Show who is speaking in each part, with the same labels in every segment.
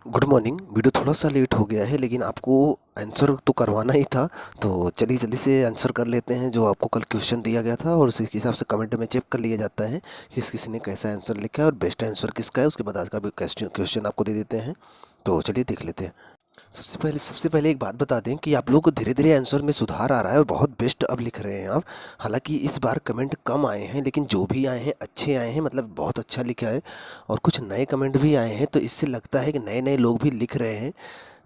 Speaker 1: Good morning. Video थोड़ा सा late हो गया है लेकिन आपको आंसर तो करवाना ही था। तो चलिए जल्दी से आंसर कर लेते हैं जो आपको कल क्वेश्चन दिया गया था, और उसी के हिसाब से कमेंट में चेक कर लिया जाता है कि किसी ने कैसा आंसर लिखा है और बेस्ट आंसर किसका है। उसके बाद आज का भी क्वेश्चन आपको दे देते हैं। तो चलिए देख लेते हैं। सबसे पहले एक बात बता दें कि आप लोग को धीरे धीरे आंसर में सुधार आ रहा है और बहुत बेस्ट अब लिख रहे हैं आप। हालांकि इस बार कमेंट कम आए हैं लेकिन जो भी आए हैं अच्छे आए हैं, मतलब बहुत अच्छा लिखा है। और कुछ नए कमेंट भी आए हैं तो इससे लगता है कि नए नए लोग भी लिख रहे हैं।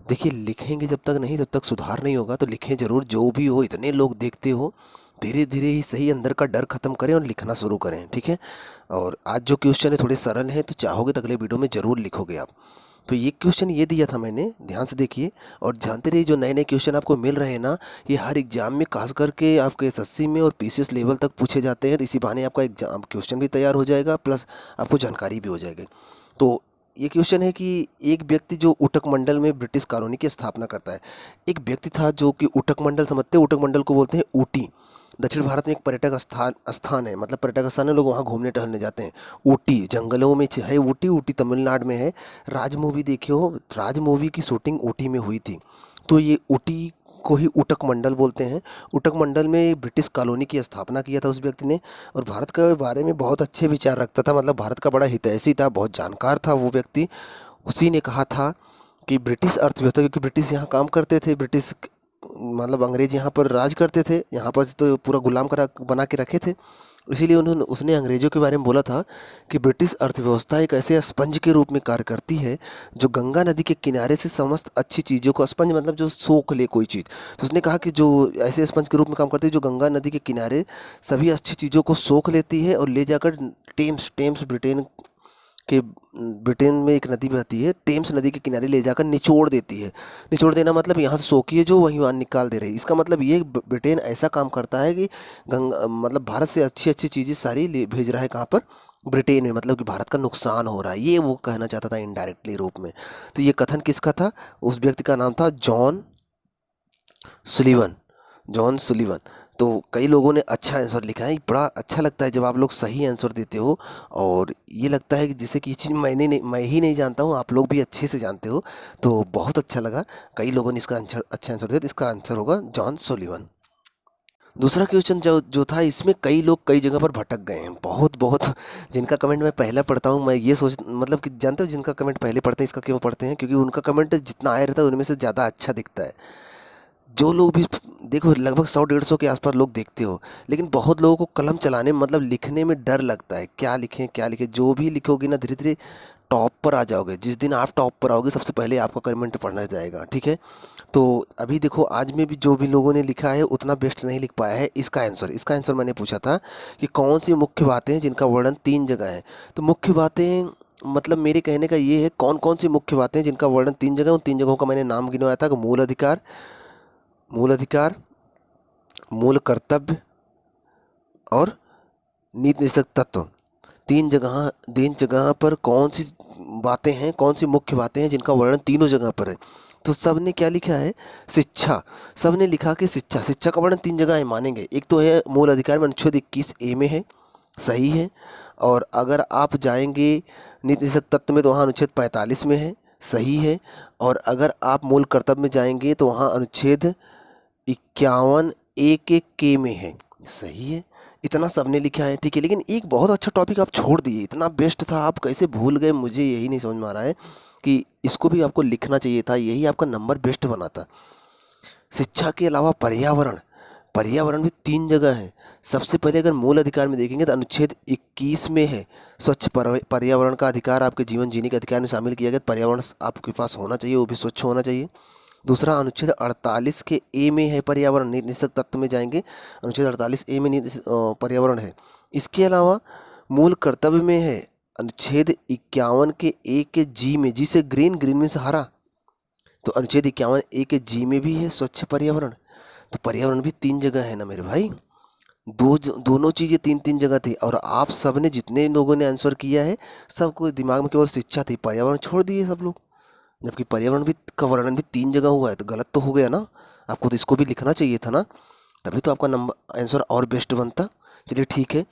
Speaker 1: देखिए, लिखेंगे जब तक नहीं, तब तक सुधार नहीं होगा। तो लिखें ज़रूर, जो भी हो, इतने लोग देखते हो, धीरे धीरे ही सही अंदर का डर ख़त्म करें और लिखना शुरू करें, ठीक है। और आज जो क्वेश्चन है थोड़े सरल हैं, तो चाहोगे तो अगले वीडियो में ज़रूर लिखोगे आप। तो ये क्वेश्चन ये दिया था मैंने, ध्यान से देखिए और जानते रहिए। जो नए नए क्वेश्चन आपको मिल रहे हैं ना, ये हर एग्जाम में खास करके आपके एसएससी में और पीसीएस लेवल तक पूछे जाते हैं। तो इसी बहाने आपका एग्जाम क्वेश्चन भी तैयार हो जाएगा, प्लस आपको जानकारी भी हो जाएगी। तो ये क्वेश्चन है कि एक व्यक्ति जो उटक मंडल में ब्रिटिश कॉलोनी की स्थापना करता है। एक व्यक्ति था जो कि उटक मंडल, समझते हैं, उटक मंडल को बोलते हैं ऊटी। दक्षिण भारत में एक पर्यटक स्थान स्थान है, मतलब पर्यटक स्थान है, लोग वहाँ घूमने टहलने जाते हैं। ऊटी जंगलों में है, ऊटी ऊटी तमिलनाडु में है। राज मूवी देखी हो, राज मूवी की शूटिंग ऊटी में हुई थी। तो ये ऊटी को ही उटक मंडल बोलते हैं। उटक मंडल में ब्रिटिश कॉलोनी की स्थापना किया था उस व्यक्ति ने। और भारत के बारे में बहुत अच्छे विचार रखता था, मतलब भारत का बड़ा हितैषी था, बहुत जानकार था वो व्यक्ति। उसी ने कहा था कि ब्रिटिश अर्थव्यवस्था, क्योंकि ब्रिटिश यहाँ काम करते थे, ब्रिटिश मतलब अंग्रेज यहाँ पर राज करते थे, यहाँ पर तो पूरा गुलाम करा बना के रखे थे। इसीलिए उन्होंने उसने अंग्रेज़ों के बारे में बोला था कि ब्रिटिश अर्थव्यवस्था एक ऐसे स्पंज के रूप में कार्य करती है जो गंगा नदी के किनारे से समस्त अच्छी चीज़ों को, स्पंज मतलब जो सोख ले कोई चीज़। तो उसने कहा कि जो ऐसे स्पंज के रूप में काम करती है जो गंगा नदी के किनारे सभी अच्छी चीज़ों को सोख लेती है और ले जाकर टेम्स टेम्स ब्रिटेन में एक नदी बहती है, टेम्स नदी के किनारे ले जाकर निचोड़ देती है। निचोड़ देना मतलब यहाँ से सोखी है जो वहीं वहाँ निकाल दे रही है। इसका मतलब ये ब्रिटेन ऐसा काम करता है कि गंगा मतलब भारत से अच्छी अच्छी चीज़ें सारी ले भेज रहा है कहाँ पर, ब्रिटेन में, मतलब कि भारत का नुकसान हो रहा है, ये वो कहना चाहता था इनडायरेक्टली रूप में। तो ये कथन किसका था? उस व्यक्ति का नाम था जॉन सुलिवन। John Sullivan. तो कई लोगों ने अच्छा आंसर लिखा है। बड़ा अच्छा लगता है जब आप लोग सही आंसर देते हो, और ये लगता है कि जैसे कि ये चीज़ मैं ही नहीं जानता हूँ, आप लोग भी अच्छे से जानते हो। तो बहुत अच्छा लगा, कई लोगों ने इसका आंसर अच्छा आंसर दिया। तो इसका आंसर होगा जॉन सुलिवन। दूसरा क्वेश्चन जो जो था, इसमें कई लोग कई जगह पर भटक गए हैं, बहुत बहुत। जिनका कमेंट मैं पहले पढ़ता हूँ, मैं ये सोच, मतलब कि जानते हो जिनका कमेंट पहले पढ़ते हैं, इसका क्यों पढ़ते हैं? क्योंकि उनका कमेंट जितना आया रहता है उनमें से ज़्यादा अच्छा दिखता है। जो लोग भी, देखो, लगभग 100-150 के आसपास लोग देखते हो, लेकिन बहुत लोगों को कलम चलाने में, मतलब लिखने में डर लगता है, क्या लिखें क्या लिखें। जो भी लिखोगे ना, धीरे धीरे टॉप पर आ जाओगे। जिस दिन आप टॉप पर आओगे सबसे पहले आपका कमेंट पढ़ना जाएगा, ठीक है। तो अभी देखो, आज में भी जो भी लोगों ने लिखा है उतना बेस्ट नहीं लिख पाया है। इसका आंसर मैंने पूछा था कि कौन सी मुख्य बातें हैं जिनका वर्णन 3 जगह है। तो मुख्य बातें, मतलब मेरे कहने का ये है, कौन कौन सी मुख्य बातें हैं जिनका वर्णन 3 जगह, उन 3 जगहों का मैंने नाम गिनवाया था कि मूल अधिकार, मूल कर्तव्य और नीति निषेध तत्व। 3 जगह पर कौन सी बातें हैं, कौन सी मुख्य बातें हैं जिनका वर्णन तीनों जगह पर है। तो सब ने क्या लिखा है? शिक्षा। सब ने लिखा कि शिक्षा, शिक्षा का वर्णन 3 जगह है, मानेंगे। एक तो है मूल अधिकार में अनुच्छेद 21A में है, सही है। और अगर आप जाएंगे नीति निषेध तत्व में तो वहाँ अनुच्छेद 45 में है, सही है। और अगर आप मूल कर्तव्य में जाएंगे तो वहाँ अनुच्छेद 51A के में है, सही है। इतना सबने लिखा है, ठीक है। लेकिन एक बहुत अच्छा टॉपिक आप छोड़ दिए, इतना बेस्ट था, आप कैसे भूल गए? मुझे यही नहीं समझ में आ रहा है कि इसको भी आपको लिखना चाहिए था, यही आपका नंबर बेस्ट बनाता। शिक्षा के अलावा पर्यावरण, पर्यावरण भी 3 जगह है। सबसे पहले अगर मूल अधिकार में देखेंगे तो अनुच्छेद 21 में है, स्वच्छ पर्यावरण का अधिकार आपके जीवन जीने के अधिकार में शामिल किया गया। पर्यावरण आपके पास होना चाहिए, वो भी स्वच्छ होना चाहिए। दूसरा अनुच्छेद 48 के ए में है पर्यावरण, नीति निषेध तत्व में जाएंगे, अनुच्छेद 48A में पर्यावरण है। इसके अलावा मूल कर्तव्य में है अनुच्छेद 51 के ए के जी में, जी से ग्रीन, ग्रीन में से हरा, तो अनुच्छेद 51A के जी में भी है स्वच्छ पर्यावरण। तो पर्यावरण भी 3 जगह है ना मेरे भाई। दोनों चीज़ें 3-3 जगह थी, और आप सब ने, जितने लोगों ने आंसर किया है, सबको दिमाग में केवल शिक्षा थी, पर्यावरण छोड़ दिए सब लोग। जबकि पर्यावरण भी का वर्णन भी 3 जगह हुआ है, तो गलत तो हो गया ना। आपको तो इसको भी लिखना चाहिए था ना, तभी तो आपका नंबर आंसर और बेस्ट बनता। चलिए ठीक है।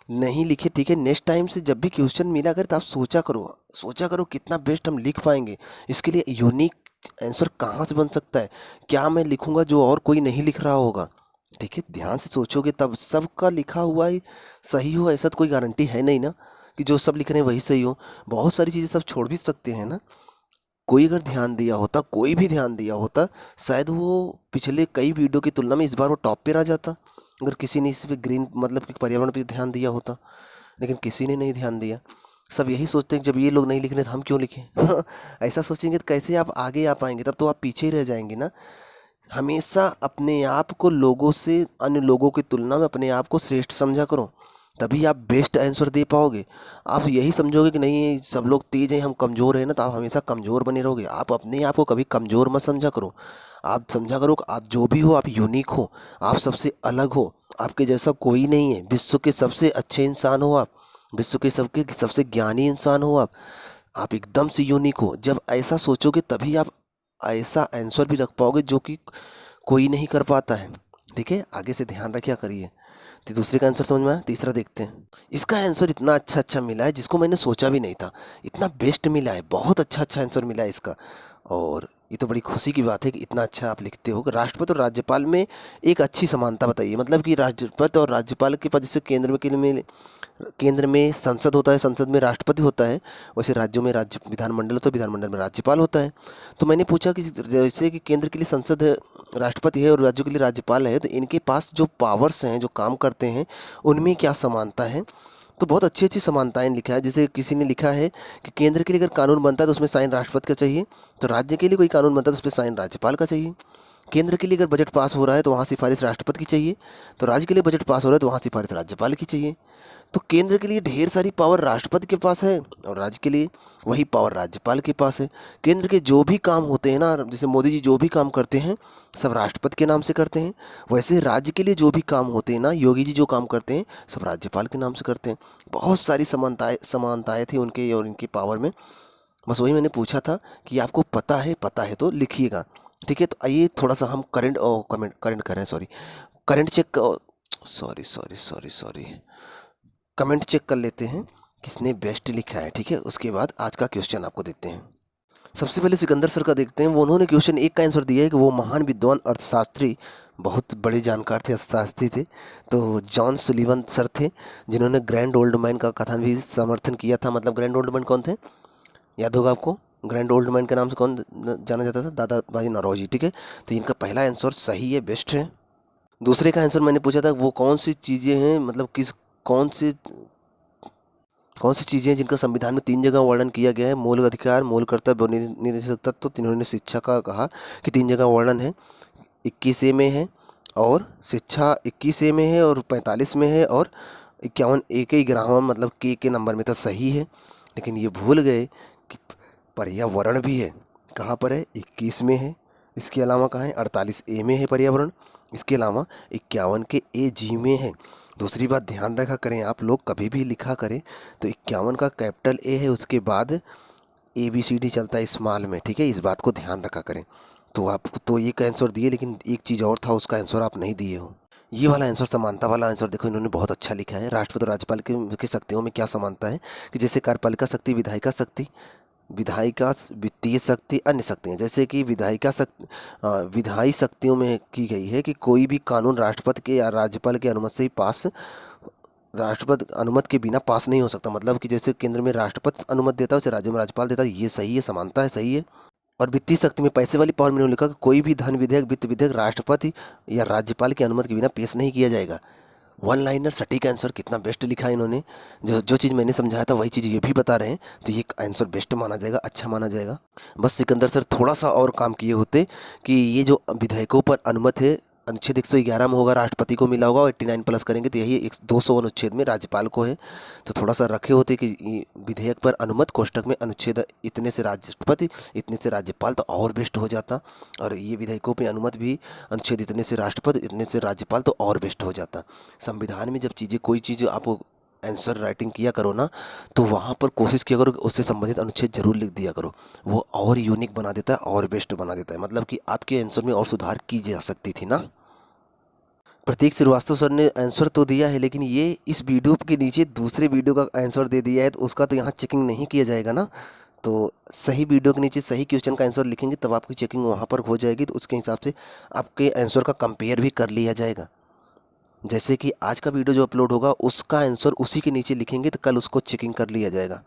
Speaker 1: नहीं लिखे ठीक है, नेक्स्ट टाइम से जब भी क्वेश्चन मिला करे तो आप सोचा करो कितना बेस्ट हम लिख पाएंगे। इसके लिए यूनिक आंसर कहाँ से बन सकता है, क्या मैं लिखूंगा जो और कोई नहीं लिख रहा होगा। देखिए ध्यान से सोचोगे तब सबका लिखा हुआ ही सही हो, ऐसा तो कोई गारंटी है नहीं ना कि जो सब लिख रहे हैं वही सही हो। बहुत सारी चीज़ें सब छोड़ भी सकते हैं ना। कोई अगर ध्यान दिया होता, कोई भी ध्यान दिया होता, शायद वो पिछले कई वीडियो की तुलना में इस बार वो टॉप पे रह जाता, अगर किसी ने इस पे ग्रीन मतलब कि पर्यावरण पे ध्यान दिया होता। लेकिन किसी ने नहीं ध्यान दिया। सब यही सोचते हैं कि जब ये लोग नहीं लिख रहे तो हम क्यों लिखें। ऐसा सोचेंगे तो कैसे आप आगे आ पाएंगे, तब तो आप पीछे ही रह जाएंगे ना। हमेशा अपने आप को लोगों से, अन्य लोगों की तुलना में अपने आप को श्रेष्ठ समझा करो, तभी आप बेस्ट आंसर दे पाओगे। आप यही समझोगे कि नहीं सब लोग तेज हैं हम कमज़ोर हैं ना, तो आप हमेशा कमज़ोर बने रहोगे। आप अपने आप को कभी कमज़ोर मत समझा करो। आप समझा करो कि आप जो भी हो आप यूनिक हो, आप सबसे अलग हो, आपके जैसा कोई नहीं है। विश्व के सबसे अच्छे इंसान हो आप, विश्व के सबसे ज्ञानी इंसान हो आप एकदम से यूनिक हो। जब ऐसा सोचोगे तभी आप ऐसा आंसर भी रख पाओगे जो कि कोई नहीं कर पाता है। ठीक है, आगे से ध्यान रखिया करिए। तो दूसरे का आंसर समझ में आया, तीसरा देखते हैं। इसका आंसर इतना अच्छा अच्छा मिला है जिसको मैंने सोचा भी नहीं था, इतना बेस्ट मिला है, बहुत अच्छा अच्छा आंसर मिला है इसका। और ये तो बड़ी खुशी की बात है कि इतना अच्छा आप लिखते हो। राष्ट्रपति और राज्यपाल में एक अच्छी समानता बताइए, मतलब कि राष्ट्रपति और राज्यपाल के पद जैसे केंद्र में संसद होता है, संसद में राष्ट्रपति होता है, वैसे राज्यों में राज्य विधानमंडल होता है, विधानमंडल में राज्यपाल होता है। तो मैंने पूछा कि जैसे कि केंद्र के लिए संसद राष्ट्रपति है और राज्यों के लिए राज्यपाल है, तो इनके पास जो पावर्स हैं, जो काम करते हैं, उनमें क्या समानता है। तो बहुत अच्छी अच्छी समानताएं लिखा है। जैसे किसी ने लिखा है कि केंद्र के लिए अगर कानून बनता है तो उसमें साइन राष्ट्रपति का चाहिए, तो राज्य के लिए कोई कानून बनता है तो उसमें साइन राज्यपाल का चाहिए। केंद्र के लिए अगर बजट पास हो रहा है तो वहाँ सिफारिश राष्ट्रपति की चाहिए, तो राज्य के लिए बजट पास हो रहा है तो वहाँ सिफारिश राज्यपाल की चाहिए। तो केंद्र के लिए ढेर सारी पावर राष्ट्रपति के पास है और राज्य के लिए वही पावर राज्यपाल के पास है। केंद्र के जो भी काम होते हैं ना, जैसे मोदी जी जो भी काम करते हैं सब राष्ट्रपति के नाम से करते हैं, वैसे राज्य के लिए जो भी काम होते हैं ना, योगी जी जो काम करते हैं सब राज्यपाल के नाम से करते हैं। बहुत सारी समानताएं थी उनके और इनकी पावर में। बस वही मैंने पूछा था कि आपको पता है तो लिखिएगा। ठीक है, तो आइए थोड़ा सा हम करंट करें, sorry, current check, sorry, comment check कर लेते हैं किसने बेस्ट लिखा है। ठीक है, उसके बाद आज का क्वेश्चन आपको देते हैं। सबसे पहले सिकंदर सर का देखते हैं। वो उन्होंने क्वेश्चन एक का आंसर दिया है कि वो महान विद्वान अर्थशास्त्री, बहुत बड़े जानकार थे, अर्थशास्त्री थे। तो जॉन सुलिवन सर थे, जिन्होंने ग्रैंड ओल्ड मैन का कथन भी समर्थन किया था। मतलब ग्रैंड ओल्ड मैन कौन थे, याद होगा आपको। ग्रैंड ओल्ड मैन के नाम से कौन जाना जाता था, दादा भाई नौरोजी। ठीक है, तो इनका पहला आंसर सही है, बेस्ट है। दूसरे का आंसर मैंने पूछा था वो कौन सी चीज़ें हैं, मतलब कौन से कौन सी चीज़ें हैं जिनका संविधान में 3 जगह वर्णन किया गया है, मौलिक अधिकार, मौलिक कर्तव्य और निदेशक तत्व। तो इन्होंने शिक्षा का कहा कि 3 जगह वर्णन है, 21 में है और शिक्षा 21 में है और 45 में है और 51 एक ही ग्राम मतलब के नंबर में था, सही है। लेकिन ये भूल गए कि पर्यावरण भी है। कहाँ पर है, 21 में है। इसके अलावा कहाँ है, 48A में है पर्यावरण। इसके अलावा 51 के AG में है। दूसरी बात ध्यान रखा करें, आप लोग कभी भी लिखा करें तो 51 का कैपिटल A है, उसके बाद ABCD चलता है स्मॉल में। ठीक है, इस बात को ध्यान रखा करें। तो आपको तो ये का आंसर दिए, लेकिन एक चीज़ और था, उसका आंसर आप नहीं दिए हो। ये वाला आंसर, समानता वाला आंसर देखो, इन्होंने बहुत अच्छा लिखा है। राष्ट्रपति और राज्यपाल की शक्तियों में क्या समानता है कि जैसे कार्यपालिका शक्ति, विधायिका शक्ति, विधायिका वित्तीय शक्ति, अन्य शक्तियाँ। जैसे कि विधायी शक्तियों में की गई है कि कोई भी कानून राष्ट्रपति के या राज्यपाल की अनुमति से ही पास, राष्ट्रपति अनुमति के बिना पास नहीं हो सकता। मतलब कि जैसे केंद्र में राष्ट्रपति अनुमति देता है उसे राज्यों में राज्यपाल देता है। ये सही है, समानता है, सही है। और वित्तीय शक्ति में पैसे वाली पावर में इन्होंने लिखा कि कोई भी धन विधेयक, वित्त विधेयक राष्ट्रपति या राज्यपाल की अनुमति के बिना पेश नहीं किया जाएगा। वन लाइनर सटीक आंसर, कितना बेस्ट लिखा है इन्होंने। जो जो चीज़ मैंने समझाया था वही चीज़ ये भी बता रहे हैं, तो ये आंसर बेस्ट माना जाएगा, अच्छा माना जाएगा। बस सिकंदर सर थोड़ा सा और काम किए होते कि ये जो विधेयकों पर अनुमति है, अनुच्छेद 111 में होगा राष्ट्रपति को मिला होगा, और 89 प्लस करेंगे तो यही 200 अनुच्छेद में राज्यपाल को है। तो थोड़ा सा रखे होते कि विधेयक पर अनुमति कोष्टक में अनुच्छेद इतने से राष्ट्रपति, इतने से राज्यपाल, तो और बेस्ट हो जाता। और ये विधेयकों पे अनुमति भी अनुच्छेद इतने से राष्ट्रपति, इतने से राज्यपाल, तो और बेस्ट हो जाता। संविधान में जब कोई चीज़ आपको आंसर राइटिंग किया करो ना, तो वहाँ पर कोशिश किया करो कि उससे संबंधित अनुच्छेद जरूर लिख दिया करो। वो और यूनिक बना देता है और बेस्ट बना देता है, मतलब कि आपके आंसर में और सुधार की जा सकती थी ना। प्रतीक श्रीवास्तव सर ने आंसर तो दिया है, लेकिन ये इस वीडियो के नीचे दूसरे वीडियो का आंसर दे दिया है, तो उसका तो यहाँ चेकिंग नहीं किया जाएगा ना। तो सही वीडियो के नीचे सही क्वेश्चन का आंसर लिखेंगे तब आपकी चेकिंग वहाँ पर हो जाएगी, तो उसके हिसाब से आपके आंसर का कंपेयर भी कर लिया जाएगा। जैसे कि आज का वीडियो जो अपलोड होगा उसका आंसर उसी के नीचे लिखेंगे तो कल उसको चेकिंग कर लिया जाएगा।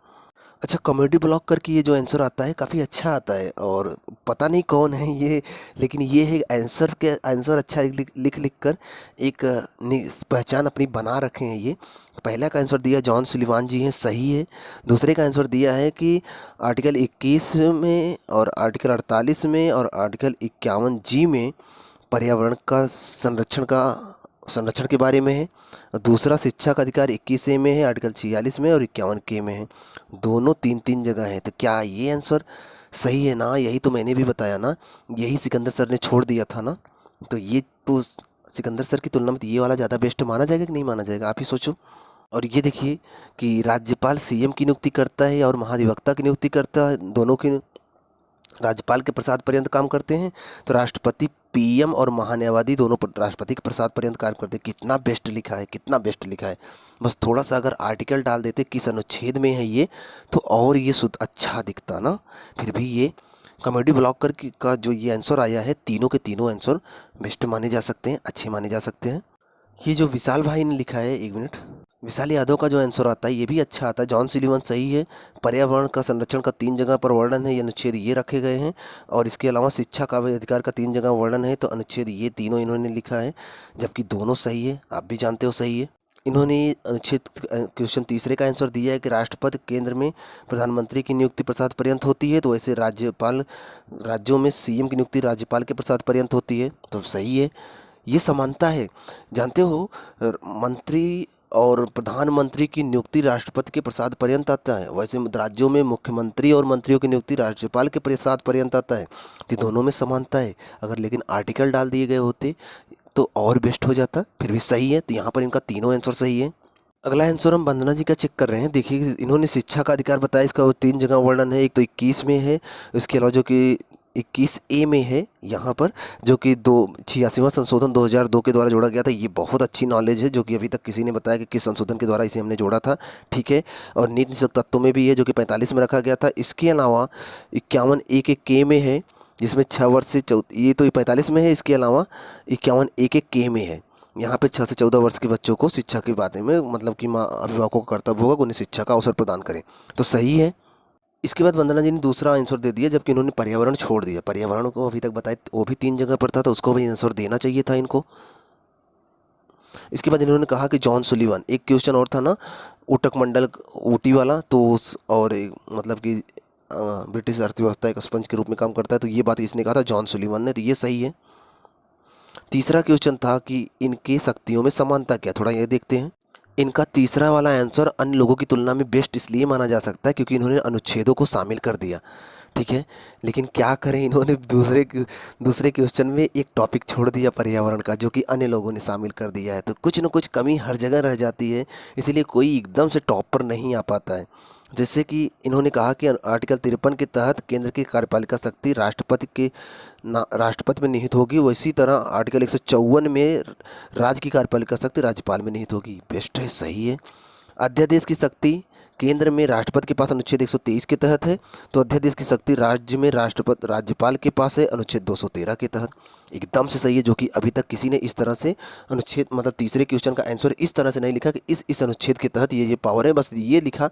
Speaker 1: अच्छा, कॉमेडी ब्लॉग करके ये जो आंसर आता है काफ़ी अच्छा आता है, और पता नहीं कौन है ये, लेकिन ये है आंसर अच्छा लिख लिख लिख कर एक पहचान अपनी बना रखे हैं ये। पहला का आंसर दिया जॉन सुलिवान जी हैं, सही है। दूसरे का आंसर दिया है कि आर्टिकल 21 में और आर्टिकल 48 में और आर्टिकल 51 जी में पर्यावरण का संरक्षण के बारे में है। दूसरा शिक्षा का अधिकार 21 ए में है, आर्टिकल 46 में, और 51 के में है। दोनों तीन तीन जगह है, तो क्या ये आंसर सही है ना? यही तो मैंने भी बताया ना, यही सिकंदर सर ने छोड़ दिया था ना। तो ये तो सिकंदर सर की तुलना में तो ये वाला ज़्यादा बेस्ट माना जाएगा कि नहीं माना जाएगा, आप ही सोचो। और ये देखिए कि राज्यपाल सीएम की नियुक्ति करता है और महाधिवक्ता की नियुक्ति करता है, दोनों की राज्यपाल के प्रसाद पर्यंत काम करते हैं। तो राष्ट्रपति पीएम और महान्यायवादी दोनों राष्ट्रपति के प्रसाद पर्यंत काम करते हैं। कितना बेस्ट लिखा है, कितना बेस्ट लिखा है। बस थोड़ा सा अगर आर्टिकल डाल देते किस अनुच्छेद में है ये, तो और ये शुद्ध अच्छा दिखता ना। फिर भी ये कॉमेडी ब्लॉगर का जो ये आंसर आया है, तीनों के तीनों आंसर बेस्ट माने जा सकते हैं, अच्छे माने जा सकते हैं। ये जो विशाल भाई ने लिखा है, एक मिनट, विशाल यादव का जो आंसर आता है ये भी अच्छा आता है। जॉन सुलिवन सही है। पर्यावरण का संरक्षण का 3 जगह पर वर्णन है, ये अनुच्छेद ये रखे गए हैं। और इसके अलावा शिक्षा का अधिकार का 3 जगह वर्णन है, तो अनुच्छेद ये तीनों इन्होंने लिखा है, जबकि दोनों सही है, आप भी जानते हो सही है। इन्होंने अनुच्छेद क्वेश्चन तीसरे का आंसर दिया है कि राष्ट्रपति केंद्र में प्रधानमंत्री की नियुक्ति प्रसाद पर्यंत होती है, तो वैसे राज्यों में सीएम की नियुक्ति राज्यपाल के प्रसाद पर्यंत होती है, तो सही है। ये समानता है, जानते हो, मंत्री और प्रधानमंत्री की नियुक्ति राष्ट्रपति के प्रसाद पर्यंत आता है, वैसे राज्यों में मुख्यमंत्री और मंत्रियों की नियुक्ति राज्यपाल के प्रसाद पर्यंत आता है। तो दोनों में समानता है। अगर लेकिन आर्टिकल डाल दिए गए होते तो और बेस्ट हो जाता। फिर भी सही है, तो यहाँ पर इनका तीनों आंसर सही है। अगला आंसर हम वंदना जी का चेक कर रहे हैं। देखिए, इन्होंने शिक्षा का अधिकार बताया, इसका 3 जगह वर्णन है, एक तो 21 में है, इसके अलावा जो कि 21 ए में है यहाँ पर, जो कि 86वां संशोधन 2002 के द्वारा जोड़ा गया था। ये बहुत अच्छी नॉलेज है, जो कि अभी तक किसी ने बताया कि किस संशोधन के द्वारा इसे हमने जोड़ा था, ठीक है। और नीति निषेध तत्वों में भी है, जो कि 45 में रखा गया था। इसके अलावा 51 ए के में है, जिसमें 6 वर्ष से ये तो 45 में है, इसके अलावा 51 ए के में है। यहाँ पे 6 से 14 वर्ष के बच्चों को शिक्षा के बारे में, मतलब कि माँ अभिभावकों का कर्तव्य होगा कि उन्हें शिक्षा का अवसर प्रदान करें, तो सही है। इसके बाद वंदना जी ने दूसरा आंसर दे दिया, जबकि इन्होंने पर्यावरण छोड़ दिया। पर्यावरण को अभी तक बताए, वो भी 3 जगह पर था, तो उसको भी आंसर देना चाहिए था इनको। इसके बाद इन्होंने कहा कि जॉन सुलिवन, एक क्वेश्चन और था ना, ऊतक मंडल ऊटी वाला, तो उस और मतलब कि ब्रिटिश अर्थव्यवस्था एक स्पंज के रूप में काम करता है, तो ये बात इसने कहा था जॉन सुलिवन ने, तो ये सही है। तीसरा क्वेश्चन था कि इनके शक्तियों में समानता क्या, थोड़ा ये देखते हैं। इनका तीसरा वाला आंसर अन्य लोगों की तुलना में बेस्ट इसलिए माना जा सकता है क्योंकि इन्होंने अनुच्छेदों को शामिल कर दिया, ठीक है। लेकिन क्या करें, इन्होंने दूसरे क्वेश्चन में एक टॉपिक छोड़ दिया पर्यावरण का, जो कि अन्य लोगों ने शामिल कर दिया है। तो कुछ न कुछ कमी हर जगह रह जाती है, इसीलिए कोई एकदम से टॉप पर नहीं आ पाता है। जैसे कि इन्होंने कहा कि आर्टिकल 53 के तहत केंद्र की कार्यपालिका शक्ति राष्ट्रपति में निहित होगी, वैसी तरह आर्टिकल 154 में राज्य की कार्यपालिका शक्ति राज्यपाल में निहित होगी। बेस्ट है, सही है। अध्यादेश की शक्ति केंद्र में राष्ट्रपति के पास अनुच्छेद 123 के तहत है, तो अध्यादेश की शक्ति राज्य में राज्यपाल के पास है अनुच्छेद 213 के तहत। एकदम से सही है, जो कि अभी तक किसी ने इस तरह से अनुच्छेद, मतलब तीसरे क्वेश्चन का आंसर इस तरह से नहीं लिखा कि इस अनुच्छेद के तहत ये पावर है। बस ये लिखा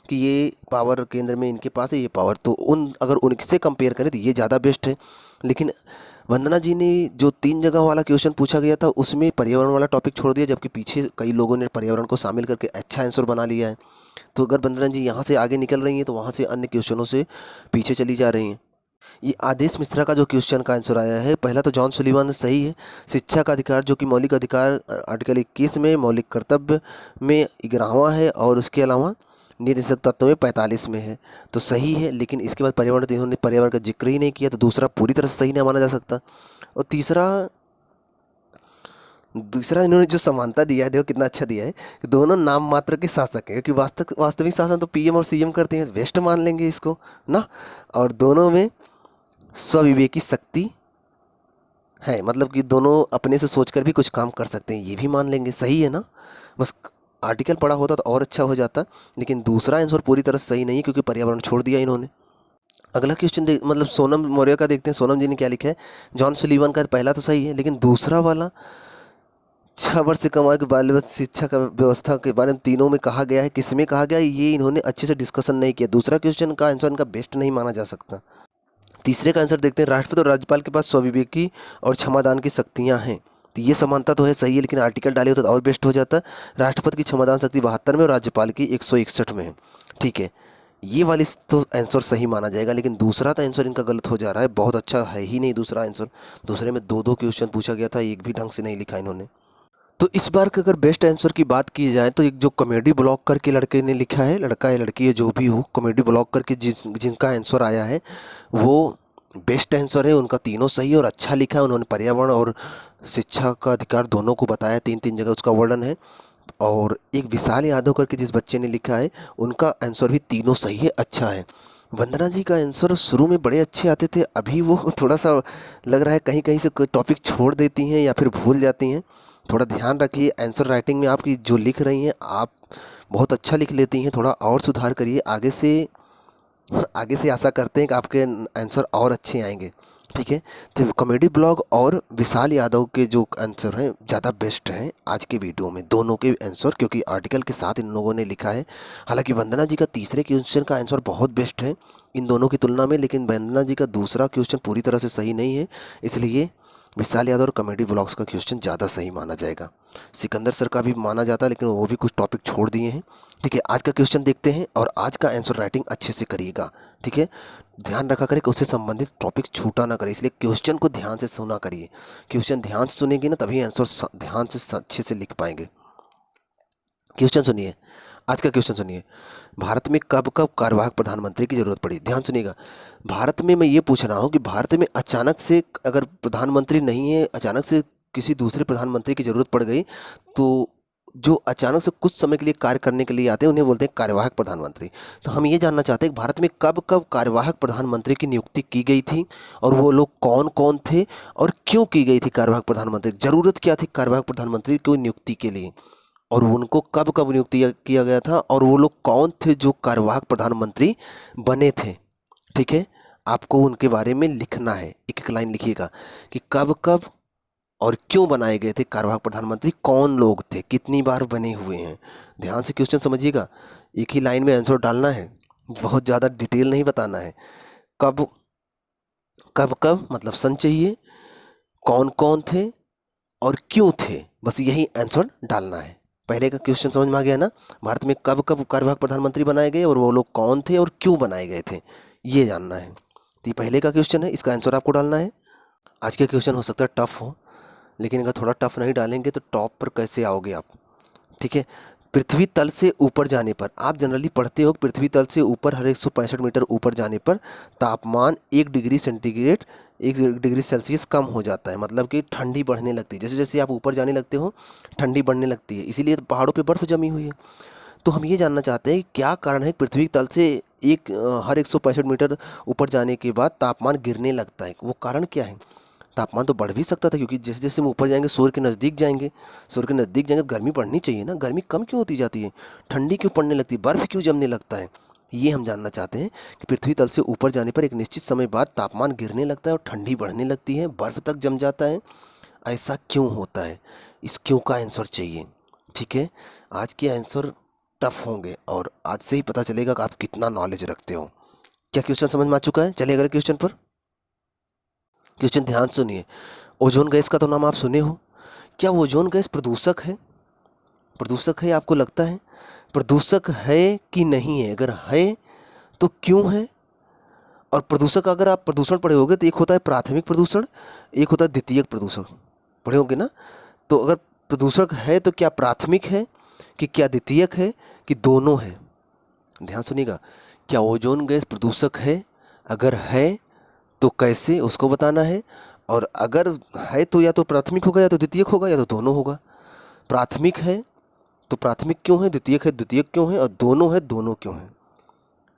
Speaker 1: कि ये पावर केंद्र में इनके पास है, ये पावर, तो अगर उनसे कंपेयर करें तो ये ज़्यादा बेस्ट है। लेकिन वंदना जी ने जो 3 जगह वाला क्वेश्चन पूछा गया था उसमें पर्यावरण वाला टॉपिक छोड़ दिया, जबकि पीछे कई लोगों ने पर्यावरण को शामिल करके अच्छा आंसर बना लिया है। तो अगर वंदना जी यहाँ से आगे निकल रही हैं तो वहाँ से अन्य क्वेश्चनों से पीछे चली जा रही हैं। ये आदेश मिश्रा का जो क्वेश्चन का आंसर आया है, पहला तो जॉन सुलिवान सही है। शिक्षा का अधिकार, जो कि मौलिक अधिकार आर्टिकल 21 में, मौलिक कर्तव्य में 11वां है, और उसके अलावा नीति निषेध तत्व में 45 में है, तो सही है। लेकिन इसके बाद पर्यावरण, तो इन्होंने पर्यावरण का जिक्र ही नहीं किया, तो दूसरा पूरी तरह से सही नहीं माना जा सकता। और दूसरा इन्होंने जो समानता दिया है, देखो कितना अच्छा दिया है कि दोनों नाम मात्र के शासक हैं, क्योंकि वास्तविक शासन तो पीएम और सीएम करते हैं, वेस्ट मान लेंगे इसको ना। और दोनों में स्वविवेकी शक्ति है, मतलब कि दोनों अपने से सोचकर भी कुछ काम कर सकते हैं, ये भी मान लेंगे, सही है ना। बस आर्टिकल पढ़ा होता तो और अच्छा हो जाता, लेकिन दूसरा आंसर पूरी तरह सही नहीं है क्योंकि पर्यावरण छोड़ दिया इन्होंने। अगला क्वेश्चन देख, मतलब सोनम मौर्य का देखते हैं, सोनम जी ने क्या लिखा है। जॉन सुलीवन का पहला तो सही है, लेकिन दूसरा वाला 6 वर्ष से कम आयु के बाल शिक्षा का व्यवस्था के बारे में तीनों में कहा गया है, किसमें कहा गया है, ये इन्होंने अच्छे से डिस्कशन नहीं किया। दूसरा क्वेश्चन का आंसर इनका बेस्ट नहीं माना जा सकता। तीसरे का आंसर देखते हैं, राष्ट्रपति और राज्यपाल के पास स्विवेकी और क्षमादान की शक्तियां हैं। तो ये समानता तो है, सही है, लेकिन आर्टिकल डाले होता तो और बेस्ट हो जाता। राष्ट्रपति की क्षमादान शक्ति 72 में और राज्यपाल की 161 में है। ठीक है, ये वाली तो आंसर सही माना जाएगा, लेकिन दूसरा तो आंसर इनका गलत हो जा रहा है, बहुत अच्छा है ही नहीं दूसरा आंसर। दूसरे में दो दो क्वेश्चन पूछा गया था, एक भी ढंग से नहीं लिखा इन्होंने। तो इस बार का अगर बेस्ट आंसर की बात की जाए तो एक जो कॉमेडी ब्लॉग करके लड़के ने लिखा है, लड़का या लड़की है जो भी हो, कॉमेडी ब्लॉग करके जिनका आंसर आया है वो बेस्ट आंसर है। उनका तीनों सही है और अच्छा लिखा है, उन्होंने पर्यावरण और शिक्षा का अधिकार दोनों को बताया, 3-3 जगह उसका वर्णन है। और एक विशाल यादव करके जिस बच्चे ने लिखा है, उनका आंसर भी तीनों सही है, अच्छा है। वंदना जी का आंसर शुरू में बड़े अच्छे आते थे, अभी वो थोड़ा सा लग रहा है कहीं कहीं से कोई टॉपिक छोड़ देती हैं या फिर भूल जाती हैं। थोड़ा ध्यान रखिए आंसर राइटिंग में, आपकी जो लिख रही हैं आप बहुत अच्छा लिख लेती हैं, थोड़ा और सुधार करिए। आगे से आशा करते हैं कि आपके आंसर और अच्छे आएंगे। ठीक है, तो कॉमेडी ब्लॉग और विशाल यादव के जो आंसर हैं ज़्यादा बेस्ट हैं आज के वीडियो में, दोनों के आंसर, क्योंकि आर्टिकल के साथ इन लोगों ने लिखा है। हालांकि वंदना जी का तीसरे क्वेश्चन का आंसर बहुत बेस्ट है इन दोनों की तुलना में, लेकिन वंदना जी का दूसरा क्वेश्चन पूरी तरह से सही नहीं है, इसलिए विशाल यादव और कॉमेडी ब्लॉग्स का क्वेश्चन ज़्यादा सही माना जाएगा। सिकंदर सर का भी माना जाता है, लेकिन वो भी कुछ टॉपिक छोड़ दिए हैं। ठीक है, आज का क्वेश्चन देखते हैं और आज का आंसर राइटिंग अच्छे से करिएगा। ठीक है, ध्यान रखा करें कि उससे संबंधित टॉपिक छूटा ना करें, इसलिए क्वेश्चन को ध्यान से सुना करिए। क्वेश्चन ध्यान से सुनेंगे ना तभी आंसर ध्यान से अच्छे से लिख पाएंगे। क्वेश्चन सुनिए, आज का क्वेश्चन सुनिए। भारत में कब कब कार्यवाहक प्रधानमंत्री की जरूरत पड़ी? ध्यान सुनिएगा। भारत में मैं ये पूछ रहा हूँ कि भारत में अचानक से अगर प्रधानमंत्री नहीं है, अचानक से किसी दूसरे प्रधानमंत्री की जरूरत पड़ गई, तो जो अचानक से कुछ समय के लिए कार्य करने के लिए आते हैं उन्हें बोलते हैं कार्यवाहक प्रधानमंत्री। तो हम ये जानना चाहते हैं कि भारत में कब कब कार्यवाहक प्रधानमंत्री की नियुक्ति की गई थी, और वो लोग कौन कौन थे और क्यों की गई थी कार्यवाहक प्रधानमंत्री, जरूरत क्या थी कार्यवाहक प्रधानमंत्री की नियुक्ति के लिए, और उनको कब कब नियुक्त किया गया था, और वो लोग कौन थे जो कार्यवाहक प्रधानमंत्री बने थे। ठीक है, आपको उनके बारे में लिखना है, एक एक लाइन लिखिएगा कि कब कब और क्यों बनाए गए थे कार्यवाहक प्रधानमंत्री, कौन लोग थे, कितनी बार बने हुए हैं। ध्यान से क्वेश्चन समझिएगा, एक ही लाइन में आंसर डालना है, बहुत ज़्यादा डिटेल नहीं बताना है। कब कब कब मतलब सन चाहिए, कौन कौन थे और क्यों थे, बस यही आंसर डालना है। पहले का क्वेश्चन समझ में आ गया ना, भारत में कब कब कार्यवाहक प्रधानमंत्री बनाए गए और वो लोग कौन थे और क्यों बनाए गए थे, ये जानना है। तो ये पहले का क्वेश्चन है, इसका आंसर आपको डालना है। आज के क्वेश्चन हो सकता है टफ हो, लेकिन अगर थोड़ा टफ नहीं डालेंगे तो टॉप पर कैसे आओगे आप। ठीक है, पृथ्वी तल से ऊपर जाने पर, आप जनरली पढ़ते हो पृथ्वी तल से ऊपर हर 165 मीटर ऊपर जाने पर तापमान 1 डिग्री सेंटीग्रेड 1 डिग्री सेल्सियस कम हो जाता है, मतलब कि ठंडी बढ़ने लगती है। जैसे जैसे आप ऊपर जाने लगते हो ठंडी बढ़ने लगती है, इसीलिए तो पहाड़ों पे बर्फ़ जमी हुई है। तो हम ये जानना चाहते हैं कि क्या कारण है पृथ्वी तल से हर 165 मीटर ऊपर जाने के बाद तापमान गिरने लगता है, वो कारण क्या है। तापमान तो बढ़ भी सकता था, क्योंकि जैसे जैसे हम ऊपर जाएंगे सूर्य के नज़दीक जाएंगे, सूर्य के नज़दीक जाएंगे तो गर्मी बढ़नी चाहिए ना, गर्मी कम क्यों होती जाती है, ठंडी क्यों पड़ने लगती है, बर्फ़ क्यों जमने लगता है। ये हम जानना चाहते हैं कि पृथ्वी तल से ऊपर जाने पर एक निश्चित समय बाद तापमान गिरने लगता है और ठंडी बढ़ने लगती है, बर्फ़ तक जम जाता है, ऐसा क्यों होता है, इस क्यों का आंसर चाहिए। ठीक है, आज के आंसर टफ होंगे और आज से ही पता चलेगा कि आप कितना नॉलेज रखते हो। क्या क्वेश्चन समझ में आ चुका है? चलिए अगले क्वेश्चन पर। क्वेश्चन ध्यान सुनिए। ओजोन गैस का तो नाम आप सुने हो, क्या ओजोन गैस प्रदूषक है? प्रदूषक है आपको लगता है? प्रदूषक है कि नहीं है, अगर है तो क्यों है? और प्रदूषक अगर आप प्रदूषण पढ़े होगे तो एक होता है प्राथमिक प्रदूषण, एक होता है द्वितीयक प्रदूषण, पढ़े होंगे ना। तो अगर प्रदूषक है तो क्या प्राथमिक है कि क्या द्वितीयक है कि दोनों है? ध्यान सुनिएगा, क्या ओजोन गैस प्रदूषक है? अगर है तो कैसे, उसको बताना है। और अगर है तो या तो प्राथमिक होगा या तो द्वितीयक होगा या तो दोनों होगा। प्राथमिक है तो प्राथमिक क्यों है, द्वितीयक है द्वितीयक क्यों है, और दोनों है दोनों क्यों है।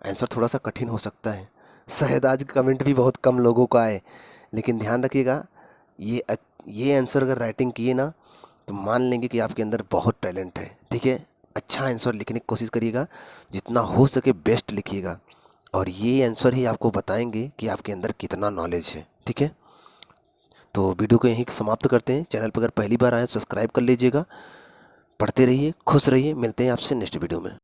Speaker 1: आंसर थोड़ा सा कठिन हो सकता है, शायद आज कमेंट भी बहुत कम लोगों का आए, लेकिन ध्यान रखिएगा ये आंसर अगर राइटिंग किए ना तो मान लेंगे कि आपके अंदर बहुत टैलेंट है। ठीक है, अच्छा आंसर लिखने की कोशिश करिएगा, जितना हो सके बेस्ट लिखिएगा, और ये आंसर ही आपको बताएंगे कि आपके अंदर कितना नॉलेज है। ठीक है, तो वीडियो को यहीं समाप्त करते हैं। चैनल पर अगर पहली बार आए सब्सक्राइब कर लीजिएगा। पढ़ते रहिए, खुश रहिए। मिलते हैं आपसे नेक्स्ट वीडियो में।